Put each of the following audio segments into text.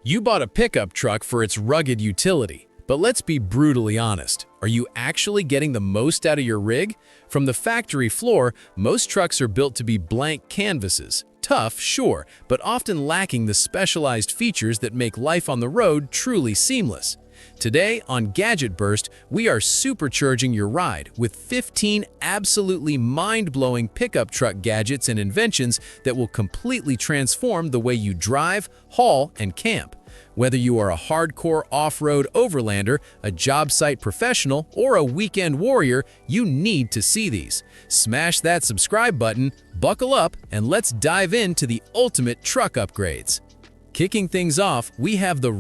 You bought a pickup truck for its rugged utility, but let's be brutally honest. Are you actually getting the most out of your rig? From the factory floor, most trucks are built to be blank canvases. Tough, sure, but often lacking the specialized features that make life on the road truly seamless. Today on Gadget Burst, we are supercharging your ride with 15 absolutely mind-blowing pickup truck gadgets and inventions that will completely transform the way you drive, haul, and camp. Whether you are a hardcore off-road overlander, a job site professional, or a weekend warrior, you need to see these. Smash that subscribe button, buckle up, and let's dive into the ultimate truck upgrades. Kicking things off, we have the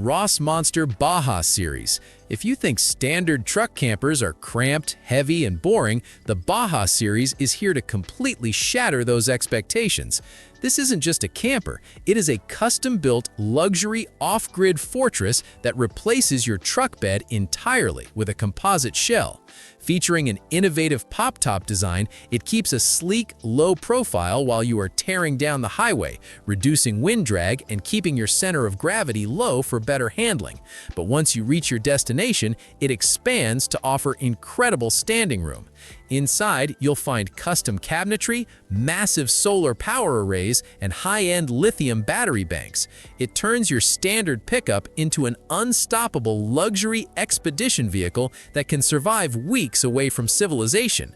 Monster Baja series. If you think standard truck campers are cramped, heavy, and boring, the Baja series is here to completely shatter those expectations. This isn't just a camper, it is a custom-built luxury off-grid fortress that replaces your truck bed entirely with a composite shell. Featuring an innovative pop-top design, it keeps a sleek, low profile while you are tearing down the highway, reducing wind drag and keeping your center of gravity low for better handling. But once you reach your destination, it expands to offer incredible standing room. Inside, you'll find custom cabinetry, massive solar power arrays, and high-end lithium battery banks. It turns your standard pickup into an unstoppable luxury expedition vehicle that can survive weeks away from civilization.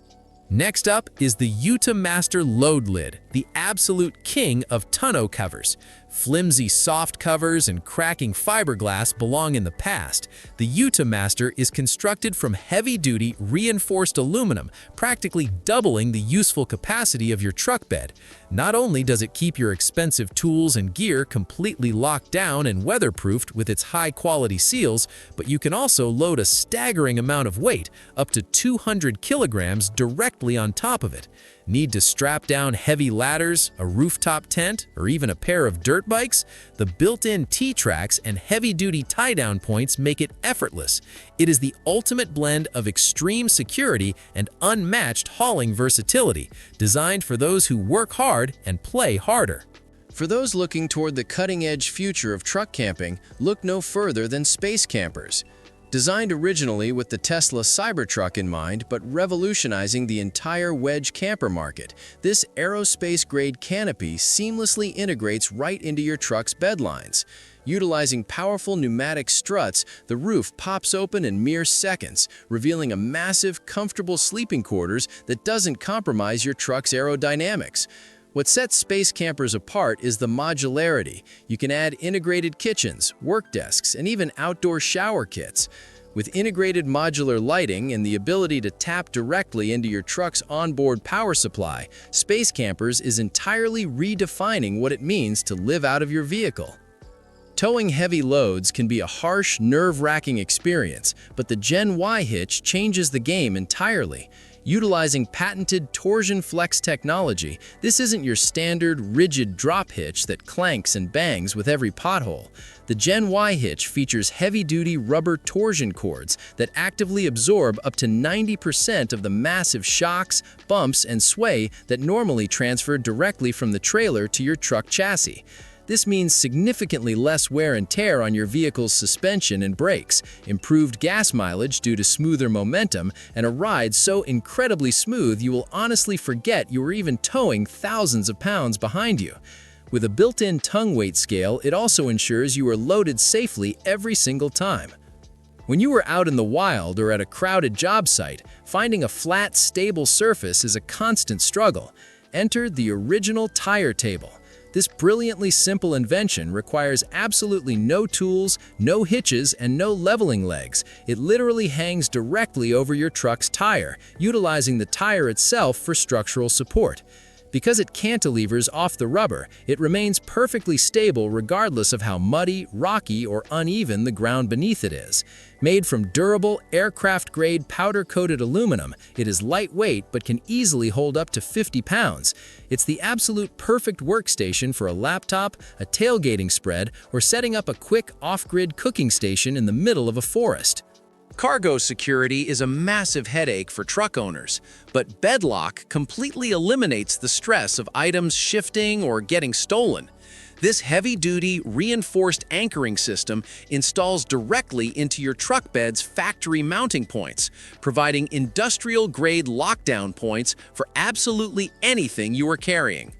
Next up is the UteMaster Load Lid, the absolute king of tonneau covers. Flimsy soft covers and cracking fiberglass belong in the past. The UteMaster is constructed from heavy-duty reinforced aluminum, practically doubling the useful capacity of your truck bed. Not only does it keep your expensive tools and gear completely locked down and weatherproofed with its high-quality seals, but you can also load a staggering amount of weight, up to 200 kilograms, directly on top of it. Need to strap down heavy ladders, a rooftop tent, or even a pair of dirt bikes? The built-in T-tracks and heavy-duty tie-down points make it effortless. It is the ultimate blend of extreme security and unmatched hauling versatility, designed for those who work hard and play harder. For those looking toward the cutting-edge future of truck camping, look no further than space campers. Designed originally with the Tesla Cybertruck in mind, but revolutionizing the entire Wedge camper market, this aerospace-grade canopy seamlessly integrates right into your truck's bedlines. Utilizing powerful pneumatic struts, the roof pops open in mere seconds, revealing a massive, comfortable sleeping quarters that doesn't compromise your truck's aerodynamics. What sets space campers apart is the modularity. You can add integrated kitchens, work desks, and even outdoor shower kits. With integrated modular lighting and the ability to tap directly into your truck's onboard power supply, Space Campers is entirely redefining what it means to live out of your vehicle. Towing heavy loads can be a harsh, nerve-wracking experience, but the Gen Y hitch changes the game entirely. Utilizing patented Torsion flex technology, this isn't your standard, rigid drop hitch that clanks and bangs with every pothole. The Gen Y hitch features heavy-duty rubber torsion cords that actively absorb up to 90% of the massive shocks, bumps, and sway that normally transfer directly from the trailer to your truck chassis. This means significantly less wear and tear on your vehicle's suspension and brakes, improved gas mileage due to smoother momentum, and a ride so incredibly smooth you will honestly forget you were even towing thousands of pounds behind you. With a built-in tongue weight scale, it also ensures you are loaded safely every single time. When you are out in the wild or at a crowded job site, finding a flat, stable surface is a constant struggle. Enter the original tire table. This brilliantly simple invention requires absolutely no tools, no hitches, and no leveling legs. It literally hangs directly over your truck's tire, utilizing the tire itself for structural support. Because it cantilevers off the rubber, it remains perfectly stable regardless of how muddy, rocky, or uneven the ground beneath it is. Made from durable, aircraft-grade powder-coated aluminum, it is lightweight but can easily hold up to 50 pounds. It's the absolute perfect workstation for a laptop, a tailgating spread, or setting up a quick off-grid cooking station in the middle of a forest. Cargo security is a massive headache for truck owners, but Bedlock completely eliminates the stress of items shifting or getting stolen. This heavy-duty, reinforced anchoring system installs directly into your truck bed's factory mounting points, providing industrial-grade lockdown points for absolutely anything you are carrying.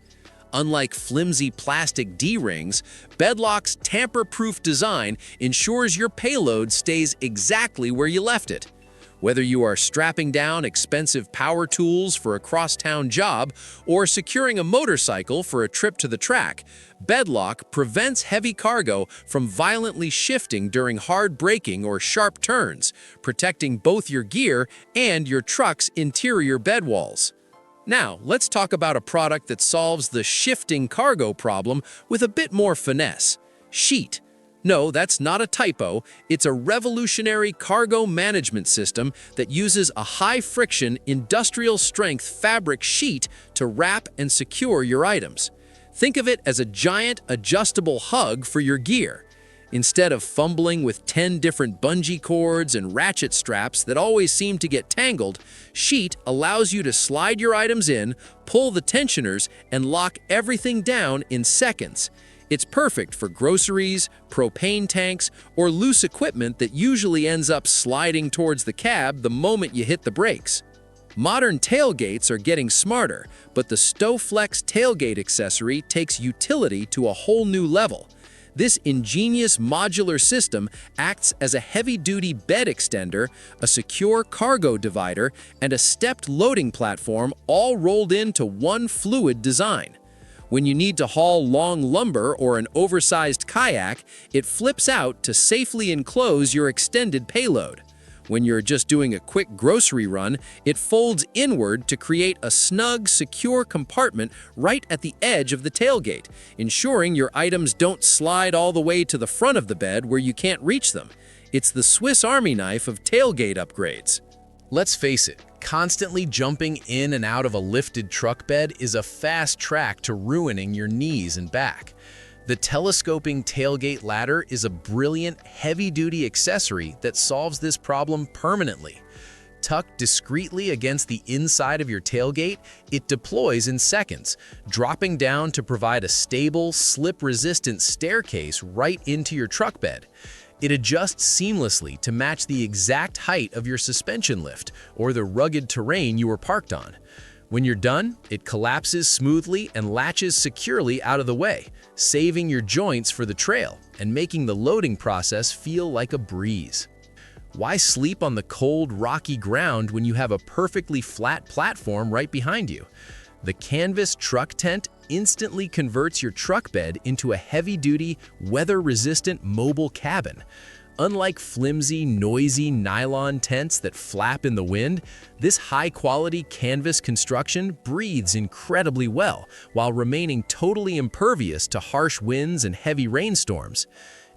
Unlike flimsy plastic D-rings, Bedlock's tamper-proof design ensures your payload stays exactly where you left it. Whether you are strapping down expensive power tools for a cross-town job or securing a motorcycle for a trip to the track, Bedlock prevents heavy cargo from violently shifting during hard braking or sharp turns, protecting both your gear and your truck's interior bedwalls. Now, let's talk about a product that solves the shifting cargo problem with a bit more finesse: Sheet. No, that's not a typo. It's a revolutionary cargo management system that uses a high-friction, industrial-strength fabric sheet to wrap and secure your items. Think of it as a giant, adjustable hug for your gear. Instead of fumbling with 10 different bungee cords and ratchet straps that always seem to get tangled, Sheet allows you to slide your items in, pull the tensioners, and lock everything down in seconds. It's perfect for groceries, propane tanks, or loose equipment that usually ends up sliding towards the cab the moment you hit the brakes. Modern tailgates are getting smarter, but the Stowlex tailgate accessory takes utility to a whole new level. This ingenious modular system acts as a heavy-duty bed extender, a secure cargo divider, and a stepped loading platform all rolled into one fluid design. When you need to haul long lumber or an oversized kayak, it flips out to safely enclose your extended payload. When you're just doing a quick grocery run, it folds inward to create a snug, secure compartment right at the edge of the tailgate, ensuring your items don't slide all the way to the front of the bed where you can't reach them. It's the Swiss Army knife of tailgate upgrades. Let's face it, constantly jumping in and out of a lifted truck bed is a fast track to ruining your knees and back. The telescoping tailgate ladder is a brilliant, heavy-duty accessory that solves this problem permanently. Tucked discreetly against the inside of your tailgate, it deploys in seconds, dropping down to provide a stable, slip-resistant staircase right into your truck bed. It adjusts seamlessly to match the exact height of your suspension lift or the rugged terrain you were parked on. When you're done, it collapses smoothly and latches securely out of the way, saving your joints for the trail and making the loading process feel like a breeze. Why sleep on the cold, rocky ground when you have a perfectly flat platform right behind you? The canvas truck tent instantly converts your truck bed into a heavy-duty, weather-resistant mobile cabin. Unlike flimsy, noisy nylon tents that flap in the wind, this high-quality canvas construction breathes incredibly well while remaining totally impervious to harsh winds and heavy rainstorms.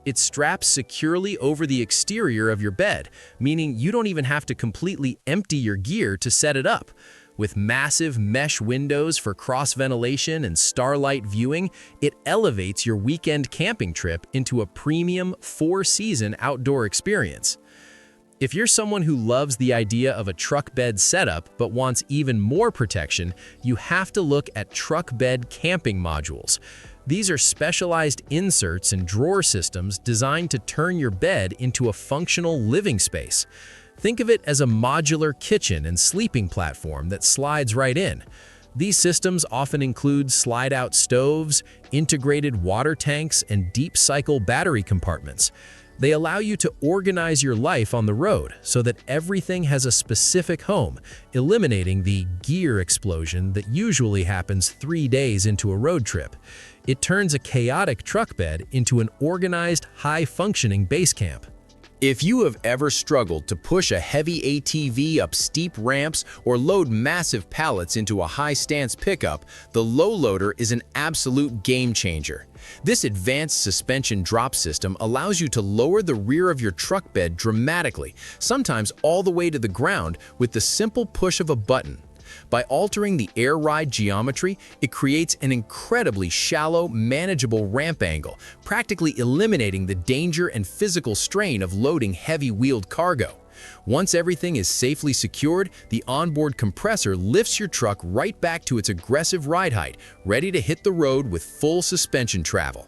It straps securely over the exterior of your bed, meaning you don't even have to completely empty your gear to set it up. With massive mesh windows for cross-ventilation and starlight viewing, it elevates your weekend camping trip into a premium, four-season outdoor experience. If you're someone who loves the idea of a truck bed setup but wants even more protection, you have to look at truck bed camping modules. These are specialized inserts and drawer systems designed to turn your bed into a functional living space. Think of it as a modular kitchen and sleeping platform that slides right in. These systems often include slide-out stoves, integrated water tanks, and deep-cycle battery compartments. They allow you to organize your life on the road so that everything has a specific home, eliminating the gear explosion that usually happens 3 days into a road trip. It turns a chaotic truck bed into an organized, high-functioning base camp. If you have ever struggled to push a heavy ATV up steep ramps or load massive pallets into a high-stance pickup, the low loader is an absolute game changer. This advanced suspension drop system allows you to lower the rear of your truck bed dramatically, sometimes all the way to the ground with the simple push of a button. By altering the air ride geometry, it creates an incredibly shallow, manageable ramp angle, practically eliminating the danger and physical strain of loading heavy-wheeled cargo. Once everything is safely secured, the onboard compressor lifts your truck right back to its aggressive ride height, ready to hit the road with full suspension travel.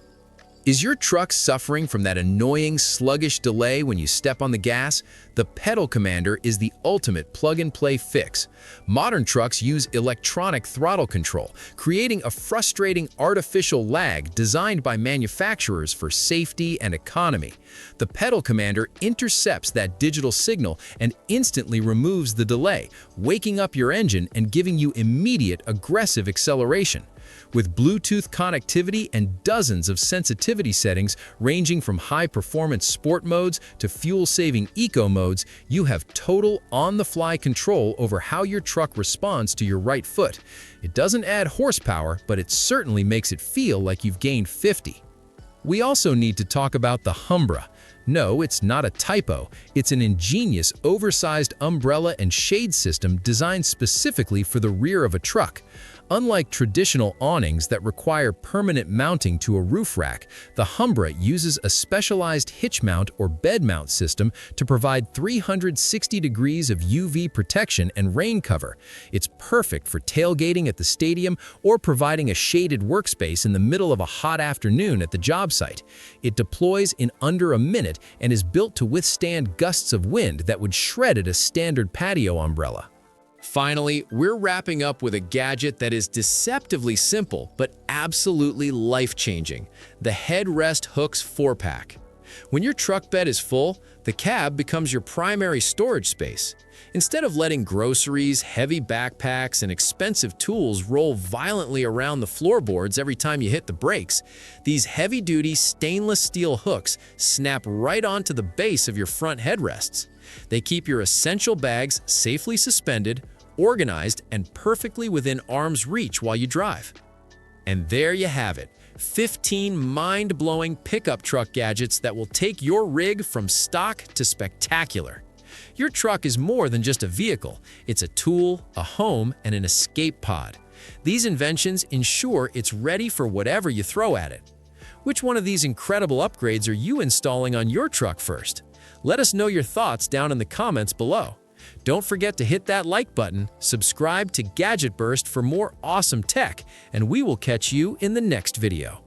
Is your truck suffering from that annoying, sluggish delay when you step on the gas? The Pedal Commander is the ultimate plug-and-play fix. Modern trucks use electronic throttle control, creating a frustrating artificial lag designed by manufacturers for safety and economy. The Pedal Commander intercepts that digital signal and instantly removes the delay, waking up your engine and giving you immediate aggressive acceleration. With Bluetooth connectivity and dozens of sensitivity settings ranging from high-performance sport modes to fuel-saving eco modes, you have total on-the-fly control over how your truck responds to your right foot. It doesn't add horsepower, but it certainly makes it feel like you've gained 50. We also need to talk about the Humbra. No, it's not a typo. It's an ingenious, oversized umbrella and shade system designed specifically for the rear of a truck. Unlike traditional awnings that require permanent mounting to a roof rack, the Humbra uses a specialized hitch mount or bed mount system to provide 360 degrees of UV protection and rain cover. It's perfect for tailgating at the stadium or providing a shaded workspace in the middle of a hot afternoon at the job site. It deploys in under a minute and is built to withstand gusts of wind that would shred at a standard patio umbrella. Finally, we're wrapping up with a gadget that is deceptively simple but absolutely life-changing: the Headrest Hooks 4-pack. When your truck bed is full, the cab becomes your primary storage space. Instead of letting groceries, heavy backpacks, and expensive tools roll violently around the floorboards every time you hit the brakes, these heavy-duty stainless steel hooks snap right onto the base of your front headrests. They keep your essential bags safely suspended, organized, and perfectly within arm's reach while you drive. And there you have it, 15 mind-blowing pickup truck gadgets that will take your rig from stock to spectacular. Your truck is more than just a vehicle. It's a tool, a home, and an escape pod. These inventions ensure it's ready for whatever you throw at it. Which one of these incredible upgrades are you installing on your truck first? Let us know your thoughts down in the comments below. Don't forget to hit that like button, subscribe to Gadget Burst for more awesome tech, and we will catch you in the next video.